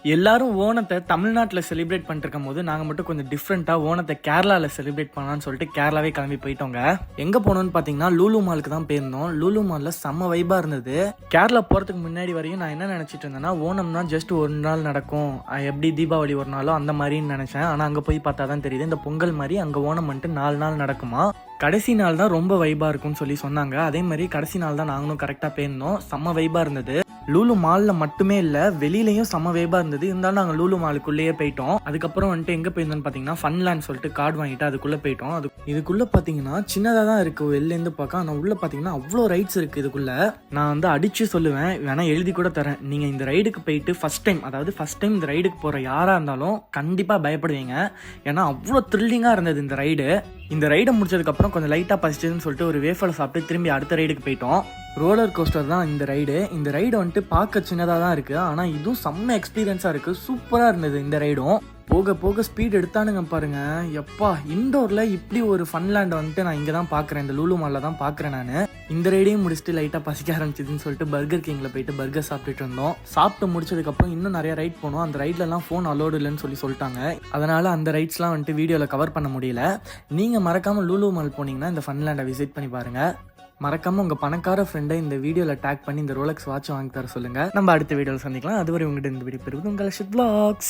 எல்லாரும் ஓணத்தை தமிழ்நாட்டில் செலிப்ரேட் பண்ணிட்டு இருக்கும் போது நாங்கள் மட்டும் கொஞ்சம் டிஃப்ரெண்ட்டாக ஓணத்தை கேரளாவில் செலிப்ரேட் பண்ணலான்னு சொல்லிட்டு கேரளாவே கிளம்பி போயிட்டோங்க. எங்கே போனோம்னு பார்த்தீங்கன்னா லூலு மாலுக்கு தான் போயிருந்தோம். லூலு மாலில் செம்ம வைபாக இருந்தது. கேரளா போகிறதுக்கு முன்னாடி வரையும் நான் என்ன நினச்சிட்டு இருந்தேன்னா ஓணம்னா ஜஸ்ட் ஒரு நாள் நடக்கும், எப்படி தீபாவளி ஒரு நாளோ அந்த மாதிரின்னு நினச்சேன். ஆனால் அங்கே போய் பார்த்தா தான் தெரியுது இந்த பொங்கல் மாதிரி அங்கே ஓணம் வந்துட்டு 4 நாள் நடக்குமா. கடைசி நாள் தான் ரொம்ப வைபாக இருக்கும்னு சொல்லி சொன்னாங்க. அதே மாதிரி கடைசி நாள் தான் நாங்களும் கரெக்டாக போயிருந்தோம். செம்ம வைபாக இருந்தது. லூலு மாலில் மட்டுமே இல்லை, வெளியிலையும் செம்ம வைபாக இருந்தது. இருந்தாலும் நாங்கள் லூலு மாலுக்குள்ளேயே போயிட்டோம். அதுக்கப்புறம் வந்துட்டு எங்கே போயிருந்தோம்னு பார்த்தீங்கன்னா ஃபன்லேண்ட் சொல்லிட்டு கார்டு வாங்கிட்டு அதுக்குள்ளே போயிட்டோம். இதுக்குள்ளே பார்த்தீங்கன்னா சின்னதாக தான் இருக்குது வெளிலேருந்து பார்க்க. ஆனால் உள்ளே பார்த்தீங்கன்னா அவ்வளோ ரைட்ஸ் இருக்குது. இதுக்குள்ளே நான் வந்து அடித்து சொல்லுவேன், வேணால் எழுதி கூட தரேன். நீங்கள் இந்த ரைடுக்கு போயிட்டு ஃபஸ்ட் டைம் இந்த ரைடுக்கு போகிற யாராக இருந்தாலும் கண்டிப்பாக பயப்படுவீங்க. ஏன்னா அவ்வளோ த்ரில்லிங்காக இருந்தது இந்த ரைடு. இந்த ரைடை முடிச்சதுக்கப்புறம் கொஞ்சம் லைட்டாக பசிச்சதுன்னு சொல்லிட்டு ஒரு வேஃபலை சாப்பிட்டு திரும்பி அடுத்த ரைடுக்கு போயிட்டோம். ரோலர் கோஸ்டர் தான் இந்த ரைடு. இந்த ரைடு வந்துட்டு பார்க்க சின்னதாக தான் இருக்குது, ஆனால் இதுவும் செம்ம எக்ஸ்பீரியன்ஸாக இருக்குது. சூப்பராக இருந்தது இந்த ரைடும். போக போக ஸ்பீட் எடுத்தானுங்க பாருங்க. எப்பா, இண்டோரில் இப்படி ஒரு ஃபன்லேண்ட் வந்துட்டு நான் இங்கே தான் பார்க்குறேன், இந்த லூலு மாலில் தான் பார்க்குறேன் நான். இந்த ரைடையும் முடிச்சுட்டு லைட்டாக பசிக்க ஆரம்பிச்சிதுன்னு சொல்லிட்டு பர்கர் கிங்கில் போயிட்டு பர்கர் சாப்பிட்டுட்டு இருந்தோம். சாப்பிட்டு முடிச்சதுக்கப்புறம் இன்னும் நிறைய ரைட் போனோம். அந்த ரைட்லலாம் ஃபோன் அலோடு இல்லைன்னு சொல்லிட்டாங்க. அதனால் அந்த ரைட்ஸ்லாம் வந்துட்டு வீடியோவில் கவர் பண்ண முடியல. நீங்கள் மறக்காமல் லூலு மால் போனீங்கன்னா இந்த ஃபன்லேண்டை விசிட் பண்ணி பாருங்கள். மறக்காம உங்க பணக்கார ஃப்ரெண்டை இந்த வீடியோல டேக் பண்ணி இந்த ரோலக்ஸ் வாட்ச் வாங்கி தர சொல்லுங்க. நம்ம அடுத்த வீடியோவில் சந்திக்கலாம். அதுவரை உங்ககிட்ட இந்த வீடியோ பெறுவது உங்கள் அர்ஷத் வ்ளாக்ஸ்.